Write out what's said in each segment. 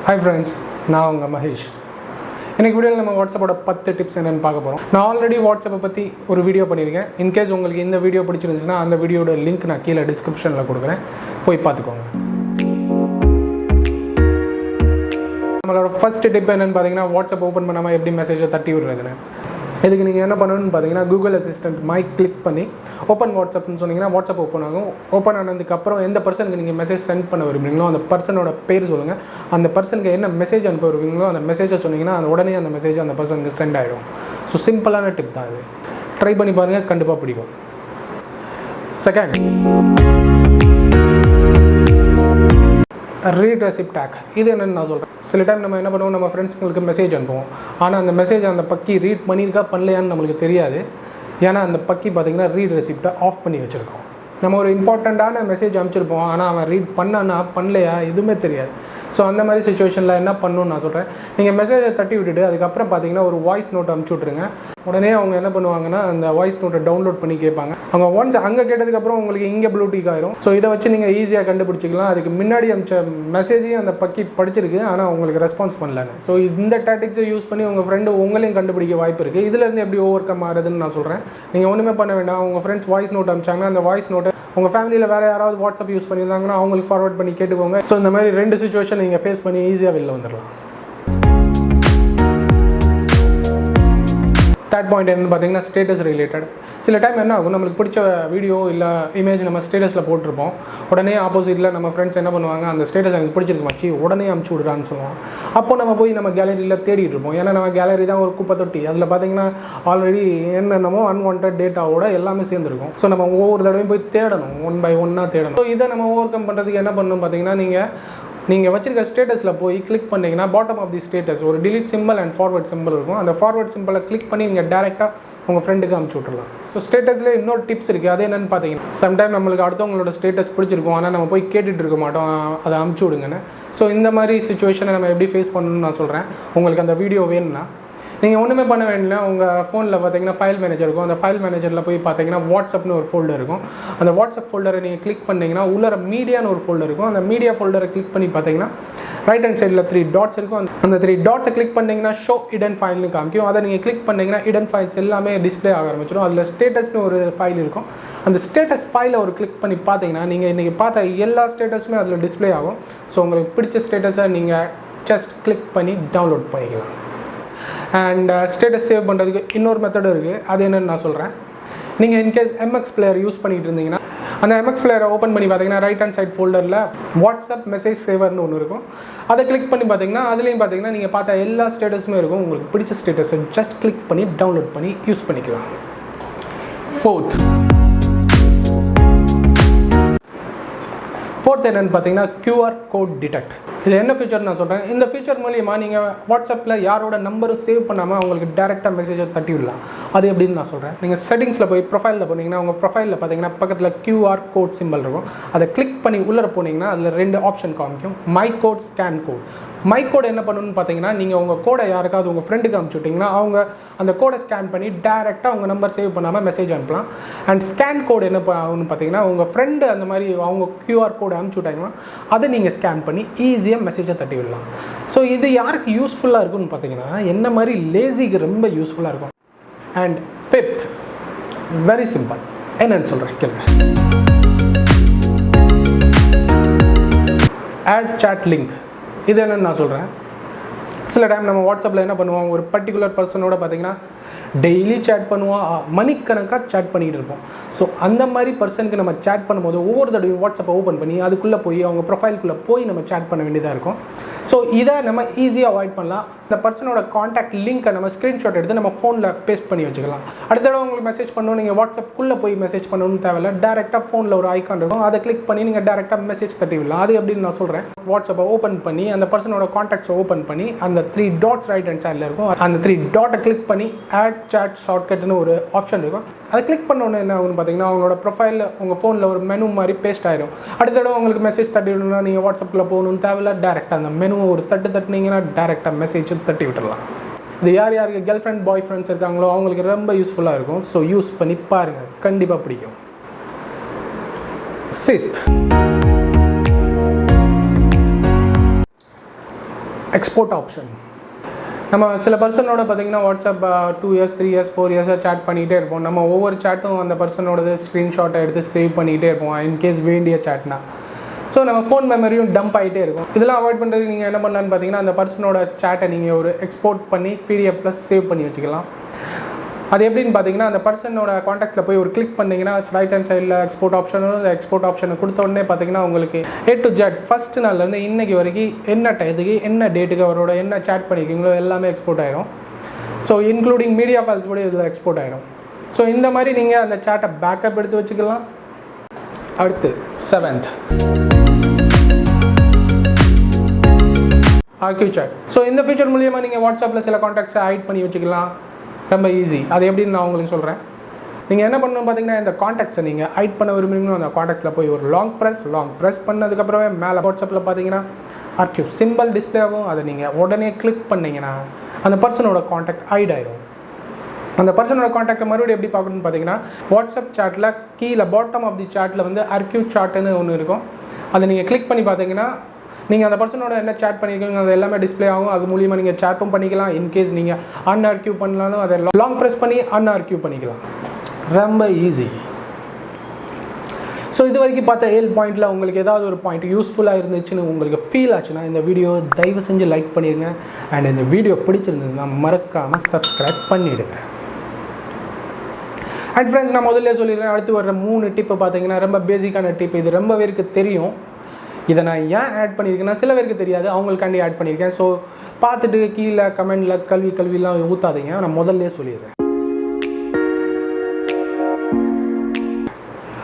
Hi friends, நான் உங்கள் மகேஷ். இன்னைக்கு வீடியோவில் நம்ம வாட்ஸ்அப்போட 10 டிப்ஸ் என்னென்னு பார்க்க போகிறோம். நான் ஆல்ரெடி வாட்ஸ்அப்பை பற்றி ஒரு வீடியோ பண்ணியிருக்கேன். இன்கேஸ் உங்களுக்கு இந்த வீடியோ பிடிச்சிருந்துச்சுன்னா அந்த வீடியோட லிங்க் நான் கீழே டிஸ்கிரிப்ஷனில் கொடுக்குறேன், போய் பார்த்துக்கோங்க. நம்மளோட ஃபர்ஸ்ட் டிப் என்னென்னு பார்த்தீங்கன்னா, வாட்ஸ்அப் ஓப்பன் பண்ணாமல் எப்படி மெசேஜை தட்டி விடுறதுன்னு. இதுக்கு நீங்கள் என்ன பண்ணணும்னு பார்த்தீங்கன்னா, கூகுள் அசிஸ்டன்ட் மைக் கிளிக் பண்ணி ஓப்பன் வாட்ஸ்அப்னு சொன்னீங்கன்னா வாட்ஸ்அப் ஓப்பன் ஆகும். ஓப்பன் ஆனதுக்கப்புறம் எந்த பர்சனுக்கு நீங்கள் மெசேஜ் சென்ட் பண்ண விரும்புறீங்களோ அந்த பர்சனோட பேர் சொல்லுங்கள். அந்த பர்சனுக்கு என்ன மெசேஜ் அனுப்ப விரும்புறீங்களோ அந்த மெசேஜை சொன்னீங்கன்னா அந்த உடனே அந்த மெசேஜ் அந்த பர்சனுக்கு சென்ட் ஆகிடும். ஸோ சிம்பிளான டிப் தான் இது. ட்ரை பண்ணி பாருங்கள், கண்டிப்பாக பிடிக்கும். Second, read receipt take. இது என்னென்னு நான் சொல்கிறேன். சில டைம் நம்ம என்ன பண்ணுவோம், நம்ம ஃப்ரெண்ட்ஸுங்களுக்கு மெசேஜ் அனுப்புவோம். ஆனால் அந்த மெசேஜ் அந்த பக்கி ரீட் பண்ணியிருக்கா பண்ணலையான்னு நம்மளுக்கு தெரியாது. ஏன்னா அந்த பக்கி பார்த்திங்கன்னா ரீட் ரெசிப்டை ஆஃப் பண்ணி வச்சுருக்கோம். நம்ம ஒரு இம்பார்ட்டண்ட்டான மெசேஜ் அனுப்பிச்சிருப்போம், ஆனால் அவன் ரீட் பண்ணானா பண்ணலையா எதுவுமே தெரியாது. ஸோ அந்த மாதிரி சுச்சுவேஷனில் என்ன பண்ணணும்னு நான் சொல்கிறேன். நீங்கள் மெசேஜை தட்டி விட்டுட்டு அதுக்கப்புறம் பார்த்தீங்கன்னா ஒரு வாய்ஸ் நோட் அனுப்பிச்சி விட்ருங்க. உடனே அவங்க என்ன பண்ணுவாங்கன்னா அந்த வாய்ஸ் நோட்டை டவுன்லோட் பண்ணி கேட்பாங்க. அவங்க ஒன்ஸ் அங்கே கேட்டதுக்கப்புறம் உங்களுக்கு இங்கே ப்ளூடூத் ஆயிரும். ஸோ இதை வச்சு நீங்கள் ஈஸியாக கண்டுபிடிச்சிக்கலாம். அதுக்கு முன்னாடி அனுப்பிச்ச மெசேஜையும் அந்த பக்கி படிச்சிருக்கு, ஆனால் உங்களுக்கு ரெஸ்பான்ஸ் பண்ணலன்னு. ஸோ இந்த டாக்டிக்ஸை யூஸ் பண்ணி உங்கள் ஃப்ரெண்டு உங்களையும் கண்டுபிடிக்க வாய்ப்பு இருக்குது. இதுலேருந்து எப்படி ஓவர் கம் ஆகுதுன்னு நான் சொல்கிறேன். நீங்கள் ஒன்றுமே பண்ண வேண்டாம். உங்கள் ஃப்ரெண்ட்ஸ் வாய்ஸ் நோட் அனுப்பிச்சாங்கன்னா அந்த வாய்ஸ் நோட்டை உங்கள் ஃபேமிலியில் வேறு யாராவது வாட்ஸ்அப் யூஸ் பண்ணியிருந்தாங்கன்னா அவங்களுக்கு ஃபார்வர்ட் பண்ணி கேட்டுக்கோங்க. ஸோ இந்த மாதிரி 2 சுச்சுவேஷன் நீங்கள் ஃபேஸ் பண்ணி ஈஸியாக வெளில வந்துடலாம். தேர்ட் பாயிண்ட் என்னென்னு பார்த்தீங்கன்னா, ஸ்டேட்டஸ் ரிலேட்டட். சில டைம் என்ன ஆகும், நம்மளுக்கு பிடிச்ச வீடியோ இல்லை இமேஜ் நம்ம ஸ்டேட்டஸில் போட்டிருப்போம். உடனே ஆப்போசிட்டில் நம்ம ஃப்ரெண்ட்ஸ் என்ன பண்ணுவாங்க, அந்த ஸ்டேட்டஸ் எனக்கு பிடிச்சிருக்கு மச்சி உடனே அமுச்சு விடுறான்னு சொல்லுவோம். அப்போ நம்ம போய் நம்ம கேலரியில் தேடிட்டு இருப்போம். ஏன்னா நம்ம கேலரி தான் ஒரு குப்பை தொட்டி. அதில் பார்த்தீங்கன்னா ஆல்ரெடி என்னென்னமோ அன்வான்ட் டேட்டாவோட எல்லாமே சேர்ந்துருக்கும். ஸோ நம்ம ஒவ்வொரு தடவையும் போய் தேடணும், 1 by 1 தேடணும். ஸோ இதை நம்ம ஓவர் கம் பண்ணுறதுக்கு என்ன பண்ணணும் பார்த்தீங்கன்னா, நீங்கள் வச்சிருக்க ஸ்டேட்டஸில் போய் கிளிக் பண்ணிங்கன்னா பாட்டம் ஆஃப் தி ஸ்டேட்டஸ் ஒரு delete simple and forward simple இருக்கும். அந்த ஃபார்வர்ட் சிம்பிளை கிளிக் பண்ணி நீங்கள் டேரெக்டாக உங்கள் ஃப்ரெண்டுக்கு அனுப்பிச்சி விட்றலாம். ஸோ ஸ்டேட்டஸில் இன்னொரு டிப்ஸ் இருக்குது. அது என்னென்னு பார்த்தீங்கன்னா, சம்டைம் நம்மளுக்கு அடுத்தவங்களோட ஸ்டேட்டஸ் பிடிச்சிருக்கும், ஆனால் நம்ம போய் கேட்டுட்டு இருக்க மாட்டோம், அதை அனுப்பிச்சி விடுங்கன்னு. ஸோ இந்த மாதிரி சுச்சுவேஷனை நம்ம எப்படி ஃபேஸ் பண்ணணும்னு நான் சொல்கிறேன். உங்களுக்கு அந்த வீடியோ வேணும்னா நீங்கள் ஒன்றுமே பண்ண வேண்டிய, உங்கள் ஃபோனில் பார்த்தீங்கன்னா ஃபைல் மேனேஜர் இருக்கும். அந்த ஃபைல் மேனேஜரில் போய் பார்த்தீங்கன்னா வாட்ஸ்அப்னு ஒரு ஃபோல்டர் இருக்கும். அந்த வாட்ஸ்அப் ஃபோல்டரை நீங்கள் கிளிக் பண்ணிங்கன்னா உள்ளர மீடியான்னு ஒரு ஃபோல்டர் இருக்கும். அந்த மீடியா ஃபோல்டரை கிளிக் பண்ணி பார்த்தீங்கன்னா ரைட் ஹேண்ட் சைடில் 3 டாட்ஸ் இருக்கும். அந்த 3 டாட்ஸை கிளிக் பண்ணிங்கன்னா ஷோ இடன் ஃபைல்னு காமிக்கும். அதை நீங்கள் கிளிக் பண்ணிங்கன்னா இடன் ஃபைல்ஸ் எல்லாமே டிஸ்பிளே ஆக ஆரம்பிச்சிடும். அதில் ஸ்டேட்டஸ்னு ஒரு ஃபைல் இருக்கும். அந்த ஸ்டேட்டஸ் ஃபைலை ஒரு கிளிக் பண்ணி பார்த்தீங்கன்னா நீங்கள் இன்றைக்கி பார்த்த எல்லா ஸ்டேட்டஸுமே அதில் டிஸ்பிளே ஆகும். ஸோ உங்களுக்கு பிடிச்ச ஸ்டேட்டஸை நீங்கள் ஜஸ்ட் கிளிக் பண்ணி டவுன்லோட் பண்ணிக்கலாம். அண்ட் ஸ்டேட்டஸ் சேவ் பண்ணுறதுக்கு இன்னொரு மெத்தடும் இருக்குது. அது என்னென்னு நான் சொல்கிறேன். நீங்கள் இன்கேஸ் எம்எக்ஸ் பிளேயர் யூஸ் பண்ணிகிட்டு இருந்தீங்கன்னா அந்த எம்எக்ஸ் பிளேயரை ஓப்பன் பண்ணி பார்த்தீங்கன்னா ரைட் ஹேண்ட் சைட் ஃபோல்டரில் வாட்ஸ்அப் மெசேஜ் சேவர்னு ஒன்று இருக்கும். அதை கிளிக் பண்ணி பார்த்தீங்கன்னா அதுலேயும் பார்த்தீங்கன்னா நீங்கள் பார்த்த எல்லா ஸ்டேட்டஸுமே இருக்கும். உங்களுக்கு பிடிச்ச ஸ்டேட்டஸை ஜஸ்ட் கிளிக் பண்ணி டவுன்லோட் பண்ணி யூஸ் பண்ணிக்கலாம். ஃபோர்த் என்னென்னு பார்த்தீங்கன்னா, QR கோட் டிடெக்ட். இது என்ன ஃபீச்சர் நான் சொல்கிறேன். இந்த ஃபீச்சர் மூலிமா நீங்கள் வாட்ஸ்அப்பில் யாரோட நம்பரும் சேவ் பண்ணாமல் அவங்களுக்கு டேரெக்டாக மெசேஜை தட்டி விடலாம். அது எப்படின்னு நான் சொல்கிறேன். நீங்கள் செட்டிங்ஸில் போய் ப்ரொஃபைலில் போனீங்கன்னா உங்கள் ப்ரொஃபைலில் பார்த்தீங்கன்னா பக்கத்தில் QR கோட் சிம்பிள் இருக்கும். அதை கிளிக் பண்ணி உள்ளே போனீங்கன்னா அதில் 2 ஆப்ஷன் காமிக்கும், my code, scan code. My code என்ன பண்ணணும்னு பார்த்தீங்கன்னா, நீங்கள் உங்கள் கோடை யாருக்காவது உங்கள் ஃப்ரெண்டுக்கு அனுப்பிச்சு விட்டிங்கன்னா அவங்க அந்த கோடை ஸ்கேன் பண்ணி டேரெக்டாக உங்கள் நம்பர் சேவ் பண்ணாமல் மெசேஜ் அனுப்பலாம். அண்ட் ஸ்கேன் கோட் என்ன ஆகுன்னு பார்த்தீங்கன்னா, உங்கள் ஃப்ரெண்டு அந்த மாதிரி அவங்க QR கோடை அனுப்பிச்சு விட்டாங்கன்னா அதை நீங்கள் ஸ்கேன் பண்ணி ஈஸியாக மெசேஜை தட்டி விடலாம். ஸோ இது யாருக்கு யூஸ்ஃபுல்லாக இருக்குன்னு பார்த்தீங்கன்னா, என்ன மாதிரி லேசிக்கு ரொம்ப யூஸ்ஃபுல்லாக இருக்கும். And fifth, very simple. என்னன்னு சொல்கிறேன் கேளுங்க. Add chat link. இது என்னென்னு நான் சொல்கிறேன். சில டைம் நம்ம வாட்ஸ்அப்பில் என்ன பண்ணுவோம், ஒரு பர்டிகுலர் பர்சனோட பார்த்தீங்கன்னா டெய்லி சேட் பண்ணுவோம், மணிக்கணக்காக சேட் பண்ணிகிட்டு இருப்போம். ஸோ அந்த மாதிரி பர்சனுக்கு நம்ம சேட் பண்ணும்போது ஒவ்வொரு தடவையும் வாட்ஸ்அப்பை ஓப்பன் பண்ணி அதுக்குள்ளே போய் அவங்க ப்ரொஃபைலுக்குள்ளே போய் நம்ம சேட் பண்ண வேண்டியதாக இருக்கும். ஸோ இதை நம்ம ஈஸியாக அவாய்ட் பண்ணலாம். இந்த பர்சனோட காண்டாக்ட் லிங்க்கை நம்ம ஸ்க்ரீன்ஷாட் எடுத்து நம்ம ஃபோனில் பேஸ்ட் பண்ணி வச்சுக்கலாம். அடுத்த தடவை உங்களுக்கு மெசேஜ் பண்ணணும், நீங்கள் வாட்ஸ்அப்புக்குள்ளே போய் மெசேஜ் பண்ணணும்னு தேவையில்லை. டேரெக்டாக ஃபோனில் ஒரு ஐக்கான் இருக்கும், அதை கிளிக் பண்ணி நீங்கள் டேரெக்டாக மெசேஜ் தட்டி விடலாம். அது எப்படின்னு நான் சொல்கிறேன். வாட்ஸ்அப்பை ஓப்பன் பண்ணி அந்த பர்சனோட காண்டாக்ட்ஸை ஓப்பன் பண்ணி அந்த 3 டாட்ஸ் ரைட் ஹேண்ட் சைடில் இருக்கும். அந்த 3 டாட்டை கிளிக் பண்ணி ஆட் சாட் ஷார்ட்கட்னு ஒரு ஆப்ஷன் இருக்கும். அதை கிளிக் பண்ணோன்னு என்ன ஆகுன்னு பார்த்தீங்கன்னா, அவங்களோட ப்ரொஃபைலில் உங்கள் ஃபோனில் ஒரு மெனு மாதிரி பேஸ்ட் ஆயிடும். அடுத்த தடவை உங்களுக்கு மெசேஜ் தட்டி விடணும்னா நீங்கள் வாட்ஸ்அப்பில் போகணுன்னு தேவையில்லை. டேரெக்டாக அந்த மெனுவை ஒரு தட்டினீங்கன்னா டேரெக்டாக மெசேஜ் தட்டி விட்டுடலாம். இது யாருக்கு கேர்ள் ஃப்ரெண்ட் பாய் ஃப்ரெண்ட்ஸ் இருக்காங்களோ அவங்களுக்கு ரொம்ப யூஸ்ஃபுல்லாக இருக்கும். ஸோ யூஸ் பண்ணி பாருங்கள், கண்டிப்பாக பிடிக்கும். 6th, export option. நம்ம சில பர்சனோட பார்த்திங்கன்னா வாட்ஸ்அப் 2 இயர்ஸ் 3 இயர்ஸ் 4 இயர்ஸாக சேட் பண்ணிகிட்டே இருப்போம். நம்ம ஒவ்வொரு சேட்டும் அந்த பர்சனோடது ஸ்க்ரீன்ஷாட்டை எடுத்து சேவ் பண்ணிகிட்டே இருப்போம் இன்கேஸ் வேண்டிய சேட்னா. ஸோ நம்ம ஃபோன் மெமரியும் டம்ப் ஆகிட்டே இருக்கும். இதெல்லாம் அவாய்ட் பண்ணுறதுக்கு நீங்கள் என்ன பண்ணலான்னு பார்த்தீங்கன்னா அந்த பர்சனோட சேட்டை நீங்கள் ஒரு எக்ஸ்போர்ட் பண்ணி பிடிஎஃப்ல சேவ் பண்ணி வச்சுக்கலாம். அது எப்படின்னு பார்த்தீங்கன்னா அந்த பர்சனோட காண்டாக்டில் போய் ஒரு கிளிக் பண்ணிங்கன்னா ரைட் ஹேண்ட் சைடில் எக்ஸ்போர்ட் ஆப்ஷனும் அந்த எக்ஸ்போர்ட் ஆப்ஷனை கொடுத்த உடனே பார்த்தீங்கன்னா உங்களுக்கு A to Z ஃபஸ்ட் நாள்லேருந்து இன்றைக்கி வரைக்கும் என்ன டயத்துக்கு என்ன டேட்டுக்கு அவரோட என்ன சேட் பண்ணியிருக்கீங்களோ எல்லாமே எக்ஸ்போர்ட் ஆகிடும். ஸோ இன்க்ளூடிங் மீடியா ஃபைல்ஸ் கூட இதில் எக்ஸ்போர்ட் ஆகிடும். ஸோ இந்த மாதிரி நீங்கள் அந்த சேட்டை பேக்கப் எடுத்து வச்சுக்கலாம். அடுத்து 7th ஆர்கியூ சேட். ஸோ இந்த ஃபீச்சர் மூலியமாக நீங்கள் வாட்ஸ்அப்பில் சில காண்டாக்ட்ஸை ஹைட் பண்ணி வச்சுக்கலாம். ரொம்ப ஈஸி. அது எப்படின்னு நான் உங்களுக்கு சொல்கிறேன். நீங்கள் என்ன பண்ணணும் பார்த்தீங்கன்னா இந்த காண்டாக்ட்ஸை நீங்கள் ஹைட் பண்ண விரும்புகிறீங்களோ அந்த காண்டாக்ட்ஸில் போய் ஒரு லாங் ப்ரெஸ் பண்ணதுக்கப்புறமே மேலே வாட்ஸ்அப்பில் பார்த்தீங்கன்னா ஆர்கியூ சிம்பிள் டிஸ்பிளே ஆகும். அதை நீங்கள் உடனே கிளிக் பண்ணிங்கன்னா அந்த பர்சனோட காண்டாக்ட் ஹைட் ஆயிடும். அந்த பர்சனோட காண்டாக்டை மறுபடியும் எப்படி பார்க்கணுன்னு பார்த்தீங்கன்னா வாட்ஸ்அப் சாட்டில் கீழே பாட்டம் ஆஃப் தி சாட்டில் வந்து ஆர்கியூ சாட்டுன்னு ஒன்று இருக்கும். அதை நீங்கள் கிளிக் பண்ணி பார்த்தீங்கன்னா நீங்கள் அந்த பர்சனோட என்ன சேட் பண்ணியிருக்கீங்க அது எல்லாமே டிஸ்பிளே ஆகும். அது மூலியமாக நீங்கள் சேட்டும் பண்ணிக்கலாம். இன்கேஸ் நீங்கள் அன்ஆர்கியூ பண்ணலாலும் அதை லாங் ப்ரெஸ் பண்ணி அன்ஆர்கியூ பண்ணிக்கலாம். ரொம்ப ஈஸி. ஸோ இது வரைக்கும் பார்த்த 7 பாயிண்டில் உங்களுக்கு ஏதாவது ஒரு பாயிண்ட் யூஸ்ஃபுல்லாக இருந்துச்சுன்னு உங்களுக்கு ஃபீல் ஆச்சுன்னா இந்த வீடியோ தயவு செஞ்சு லைக் பண்ணிடுங்க. அண்ட் இந்த வீடியோ பிடிச்சிருந்ததுன்னா மறக்காமல் சப்ஸ்கிரைப் பண்ணிவிடுங்க. அண்ட் ஃப்ரெண்ட்ஸ் நான் முதல்ல சொல்லிடுறேன், அடுத்து வர்ற 3 டிப்பு பார்த்தீங்கன்னா ரொம்ப பேசிக்கான டிப். இது ரொம்ப பேருக்கு தெரியும். இதை நான் ஏன் ஆட் பண்ணியிருக்கேன்னா சில பேருக்கு தெரியாது, அவங்களுக்காண்டி ஆட் பண்ணியிருக்கேன். ஸோ பார்த்துட்டு கீழே கமெண்டில் கல்விலாம் ஊற்றாதீங்க. நான் முதல்ல சொல்லிடுறேன்.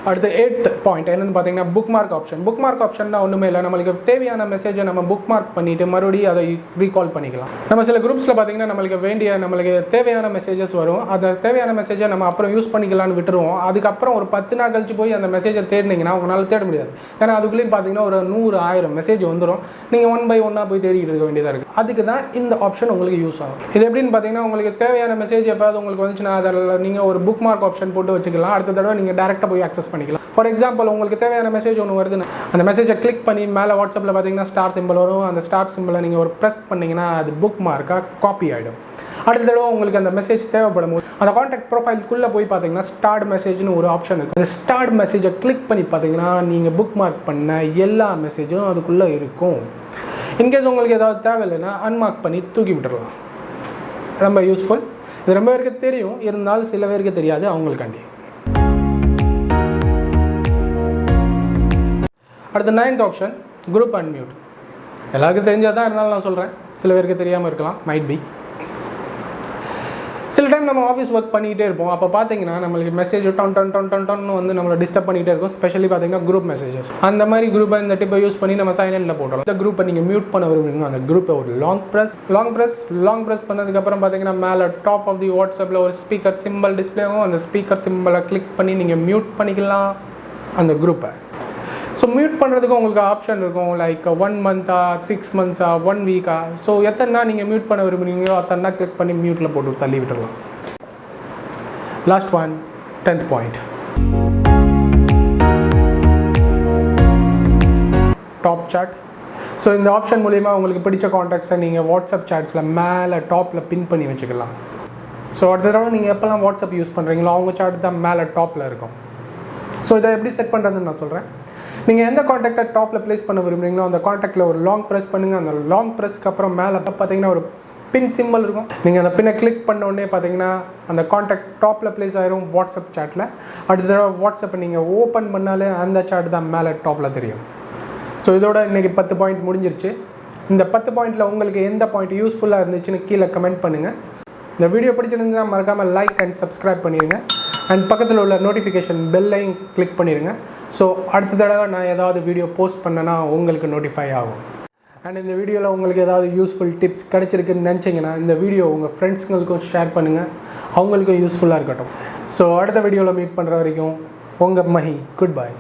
அடுத்து 8th பாயிண்ட் என்னென்னு பார்த்தீங்கன்னா புக்மார்க் ஆப்ஷன். புக்மார்க் ஆப்ஷன்னா ஒன்றுமே இல்லை, நம்மளுக்கு தேவையான மெசேஜை நம்ம புக்மார்க் பண்ணிவிட்டு மறுபடியும் அதை ரீகால் பண்ணிக்கலாம். நம்ம சில குரூப்ஸில் பார்த்தீங்கன்னா நம்மளுக்கு தேவையான மெசேஜஸ் வரும். அந்த தேவையான மெசேஜை நம்ம அப்புறம் யூஸ் பண்ணிக்கலான்னு விட்டுருவோம். அதுக்கப்புறம் ஒரு 10 நாள் கழிச்சு போய் அந்த மெசேஜை தேடினீங்கன்னா உங்களால் தேட முடியாது. ஏன்னா அதுக்குள்ளேயும் பார்த்தீங்கன்னா ஒரு 100,000 மெசேஜ் வந்துடும். நீங்கள் 1 by 1 போய் தேடிக்கிட்டு இருக்க வேண்டியதாக இருக்குது. அதுக்கு தான் இந்த ஆப்ஷன் உங்களுக்கு யூஸ் ஆகும். இது எப்படின்னு பார்த்தீங்கன்னா உங்களுக்கு தேவையான மெசேஜ் எப்போது உங்களுக்கு வந்துச்சுன்னா அதில் நீங்கள் ஒரு புக்மார்க் ஆப்ஷன் போட்டு வச்சுக்கலாம். அடுத்த தடவை நீங்கள் டேரெக்டாக போய் ஆக்சஸ் பண்ணிக்கலாம். ஃபார் எக்ஸாம்பிள் உங்களுக்கு தேவையான மெசேஜ் ஒன்று வருதுன்னா அந்த மெசேஜை கிளிக் பண்ணி மேலே வாட்ஸ்அப்பில் பார்த்தீங்கன்னா ஸ்டார் சிம்பிள் வரும். அந்த ஸ்டார் சிம்பிளை நீங்கள் ஒரு ப்ரெஸ் பண்ணிங்கன்னா அது புக் மார்க்காக காப்பி ஆகிடும். அடுத்த தடவை உங்களுக்கு அந்த மெசேஜ் தேவைப்படும் போது அந்த காண்டாக்ட் ப்ரொஃபைல்குள்ளே போய் பார்த்தீங்கன்னா ஸ்டார்ட் மெசேஜ்னு ஒரு ஆப்ஷன் இருக்குது. அந்த ஸ்டார்ட் மெசேஜை கிளிக் பண்ணி பார்த்தீங்கன்னா நீங்கள் புக் மார்க் பண்ண எல்லா மெசேஜும் அதுக்குள்ளே இருக்கும். இன்கேஸ் உங்களுக்கு ஏதாவது தேவையில்லைன்னா அன்மார்க் பண்ணி தூக்கி விட்டுடலாம். ரொம்ப யூஸ்ஃபுல். இது ரொம்ப பேருக்கு தெரியும், இருந்தாலும் சில பேருக்கு தெரியாது, அவங்களுக்காண்டி. அடுத்த 9th ஆப்ஷன் குரூப் அன்மியூட். எல்லாருக்கும் தெரிஞ்சால் தான் இருந்தாலும் நான் சொல்கிறேன், சில பேருக்கு தெரியாமல் இருக்கலாம், மைட் பி. சில டைம் நம்ம ஆஃபீஸ் ஒர்க் பண்ணிகிட்டே இருப்போம். அப்போ பார்த்தீங்கன்னா நம்மளுக்கு மெசேஜ் டொன்னு வந்து நம்மளை டிஸ்டர்ப் பண்ணிகிட்டே இருக்கும். ஸ்பெஷலி பார்த்தீங்கன்னா குரூப் மெசேஜஸ். அந்த மாதிரி குரூப்பை இந்த டிப்பை யூஸ் பண்ணி நம்ம சைலண்டில் போட்டோம். இந்த குரூப்பை நீங்கள் மியூட் பண்ண விரும்புறீங்க, அந்த குரூப்பை ஒரு லாங் ப்ரெஸ் பண்ணதுக்கப்புறம் பார்த்தீங்கன்னா மேலே டாப் ஆஃப் தி வாட்ஸ்அப்பில் ஒரு ஸ்பீக்கர் சிம்பிள் டிஸ்பிளே ஆகும். அந்த ஸ்பீக்கர் சிம்பிளை கிளிக் பண்ணி நீங்கள் மியூட் பண்ணிக்கலாம் அந்த குரூப்பை. ஸோ மியூட் பண்ணுறதுக்கு உங்களுக்கு ஆப்ஷன் இருக்கும், லைக் 1 month-ஆ 6 months-ஆ 1 week-ஆ. ஸோ எத்தனை நீங்கள் மியூட் பண்ண விரும்புகிறீங்களோ அத்தனை கிளிக் பண்ணி மியூட்டில் போட்டு தள்ளி விட்டுடலாம். Last one 10th point top chat. So இந்த ஆப்ஷன் மூலிமா உங்களுக்கு பிடிச்ச காண்டாக்ட்ஸை நீங்கள் வாட்ஸ்அப் சாட்ஸில் மேலே டாப்பில் பின் பண்ணி வச்சுக்கலாம். ஸோ அடுத்த தடவை நீங்கள் எப்போல்லாம் வாட்ஸ்அப் யூஸ் பண்ணுறீங்களோ அவங்க சாட் தான் மேலே டாப்பில் இருக்கும். ஸோ இதை எப்படி செட் பண்ணுறதுன்னு நான் சொல்கிறேன். நீங்கள் எந்த காண்டாக்டை டாப்பில் ப்ளேஸ் பண்ண விரும்புகிறீங்களோ அந்த காண்டாக்டில் ஒரு லாங் ப்ரெஸ் பண்ணுங்கள். அந்த லாங் ப்ரெஸ்க்கு அப்புறம் மேலே பார்த்தீங்கன்னா ஒரு பின் சிம்பிள் இருக்கும். நீங்கள் அந்த பின்னை கிளிக் பண்ண உடனே பார்த்தீங்கன்னா அந்த காண்டாக்ட் டாப்பில் ப்ளேஸ் ஆகிரும் வாட்ஸ்அப் சாட்டில். அடுத்த தடவை வாட்ஸ்அப்பை நீங்கள் ஓப்பன் பண்ணாலே அந்த சாட் தான் மேலே டாப்பில் தெரியும். ஸோ இதோட இன்றைக்கி 10 பாயிண்ட் முடிஞ்சிருச்சு. இந்த 10 பாயிண்ட்டில் உங்களுக்கு எந்த பாயிண்ட் யூஸ்ஃபுல்லாக இருந்துச்சுன்னு கீழே கமெண்ட் பண்ணுங்கள். இந்த வீடியோ பிடிச்சிருந்துச்சுன்னா மறக்காமல் லைக் அண்ட் சப்ஸ்கிரைப் பண்ணிடுங்க. அண்ட் பக்கத்தில் உள்ள நோட்டிஃபிகேஷன் பெல்லையும் கிளிக் பண்ணிடுங்க. ஸோ அடுத்த தடவை நான் ஏதாவது வீடியோ போஸ்ட் பண்ணேன்னா உங்களுக்கு நோட்டிஃபை ஆகும். அண்ட் இந்த வீடியோவில் உங்களுக்கு ஏதாவது யூஸ்ஃபுல் டிப்ஸ் கிடச்சிருக்குன்னு நினச்சிங்கன்னா இந்த வீடியோ உங்கள் ஃப்ரெண்ட்ஸுங்களுக்கும் ஷேர் பண்ணுங்கள், அவங்களுக்கும் யூஸ்ஃபுல்லாக இருக்கட்டும். ஸோ அடுத்த வீடியோவில் மீட் பண்ணுற வரைக்கும் உங்கள் மஹி, குட் பை.